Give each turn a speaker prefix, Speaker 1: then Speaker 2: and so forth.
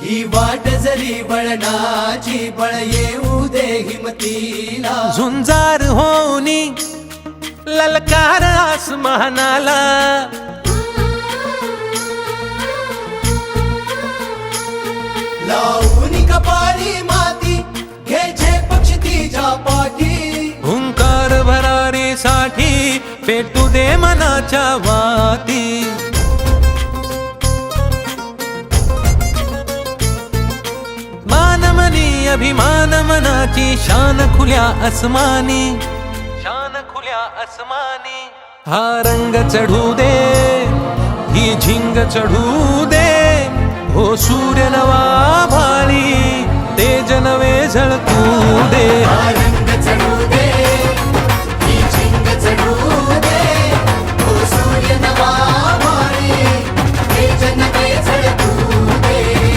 Speaker 1: ही वाट जरी बळणाची बळ येऊ दे हिमतीला
Speaker 2: झुंजार होनी ललकार आसमानाला
Speaker 1: लावून कपाळी माती घ्यायचे पक्ष तिच्या पाठी
Speaker 2: हुंकार भरारीसाठी पेटू दे मनाच्या वाती मानमनी अभिमान मनाची शान खुल्या आसमानी शान खुल्या आसमानी हा रंग चढू दे ही झिंग चढू दे हो सूर्य नवा भाळी तेज नवे झळकू दे